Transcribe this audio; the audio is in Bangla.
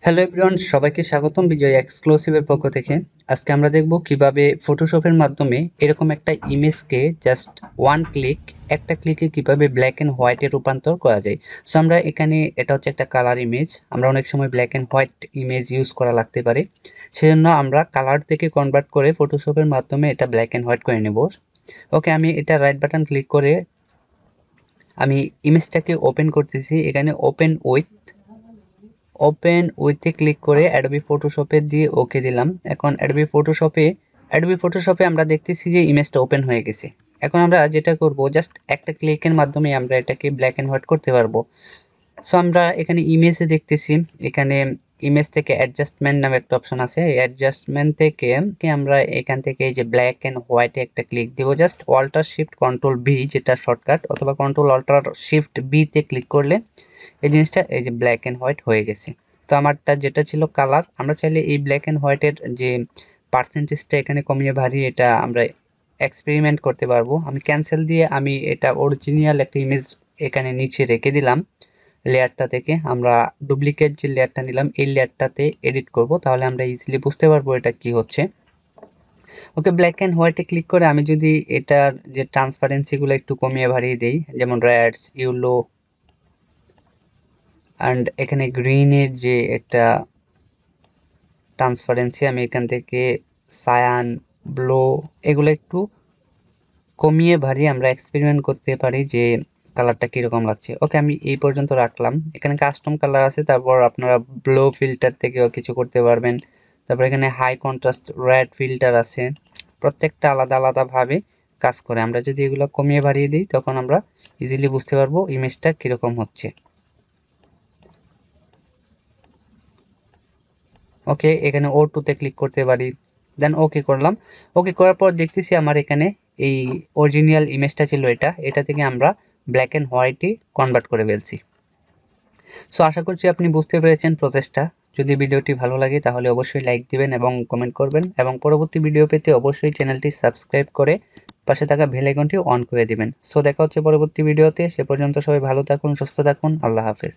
হ্যালো এভরিওয়ান, সবাইকে স্বাগতম বিজয় এক্সক্লুসিভের পক্ষ থেকে। আজকে আমরা দেখব কিভাবে ফটোশপের মাধ্যমে এরকম একটা ইমেজকে জাস্ট একটা ক্লিকে কিভাবে ব্ল্যাক এন্ড হোয়াইটে রূপান্তর করা যায়। সো আমরা এখানে এটা হচ্ছে একটা কালার ইমেজ, আমরা অনেক সময় black and white image use করা লাগতে পারে, সেজন্য আমরা কালার থেকে কনভার্ট করে ফটোশপের মাধ্যমে এটা ব্ল্যাক এন্ড হোয়াইট করে নেব। ওকে, আমি এটা রাইট বাটন ক্লিক করে আমি ইমেজটাকে ওপেন করতেছি। এখানে ওপেন উইথে ক্লিক করে অ্যাডোবি ফটোশপে দিয়ে ওকে দিলাম। এখন অ্যাডোবি ফটোশপে আমরা দেখতেছি যে ইমেজটা ওপেন হয়ে গেছে। এখন আমরা যেটা করব, জাস্ট একটা ক্লিকের মাধ্যমে আমরা এটাকে ব্ল্যাক এন্ড হোয়াইট করতে পারবো। সো আমরা এখানে ইমেজে দেখতেছি, এখানে ইমেজ থেকে অ্যাডজাস্টমেন্ট নামে একটা অপশন আছে। এই অ্যাডজাস্টমেন্ট থেকে আমরা এখান থেকে এই যে ব্ল্যাক এন্ড হোয়াইটে একটা ক্লিক দিব। Just alter shift control B, যেটা শর্টকাট, অথবা কন্ট্রোল অল্টার শিফট বি তে ক্লিক করলে এই জিনিসটা এই যে ব্ল্যাক এন্ড হোয়াইট হয়ে গেছে। তো আমারটা যেটা ছিল কালার, আমরা চাইলে এই ব্ল্যাক এন্ড হোয়াইটের যে পার্সেন্টেজটা এখানে কমিয়ে বাড়িয়ে এটা আমরা এক্সপেরিমেন্ট করতে পারবো। আমি ক্যান্সেল দিয়ে আমি এটা অরিজিনাল একটা ইমেজ এখানে নিচে রেখে দিলাম। লেয়ারটা থেকে আমরা ডুপ্লিকেট যে লেয়ারটা নিলাম এই লেয়ারটাতে এডিট করব, তাহলে আমরা ইজিলি বুঝতে পারবো এটা কি হচ্ছে। ওকে, ব্ল্যাক অ্যান্ড হোয়াইটে ক্লিক করে আমি যদি এটার যে ট্রান্সপারেন্সিগুলো একটু কমিয়ে বাড়িয়ে দেই, যেমন রেডস, ইয়েলো অ্যান্ড এখানে গ্রিনের যে একটা ট্রান্সপারেন্সি, আমি এখান থেকে সায়ান, ব্লু এগুলো একটু কমিয়ে বাড়িয়ে আমরা এক্সপেরিমেন্ট করতে পারি যে কালারটা কীরকম লাগছে। ওকে, আমি এই পর্যন্ত রাখলাম। এখানে কাস্টম কালার আছে, তারপর আপনারা ব্লু ফিল্টার থেকেও কিছু করতে পারবেন। তারপর এখানে হাই কন্ট্রাস্ট রেড ফিল্টার আছে, প্রত্যেকটা আলাদা আলাদাভাবে কাজ করে। আমরা যদি এগুলো কমিয়ে বাড়িয়ে দিই তখন আমরা ইজিলি বুঝতে পারবো ইমেজটা কীরকম হচ্ছে। ওকে, এখানে O2 তে ক্লিক করতে পারি, দেন ওকে করলাম। ওকে করার পর দেখতেছি আমার এখানে এই অরিজিনাল ইমেজটা ছিল এটা থেকে আমরা ব্ল্যাক অ্যান্ড হোয়াইটে কনভার্ট করে ফেলছি। সো আশা করছি আপনি বুঝতে পেরেছেন প্রসেসটা। যদি ভিডিওটি ভালো লাগে তাহলে অবশ্যই লাইক দিবেন এবং কমেন্ট করবেন, এবং পরবর্তী ভিডিও পেতে অবশ্যই চ্যানেলটি সাবস্ক্রাইব করে পাশে থাকা বেল আইকনটি অন করে দিবেন। সো দেখা হচ্ছে পরবর্তী ভিডিওতে। সে পর্যন্ত সবাই ভালো থাকুন, সুস্থ থাকুন। আল্লাহ হাফেজ।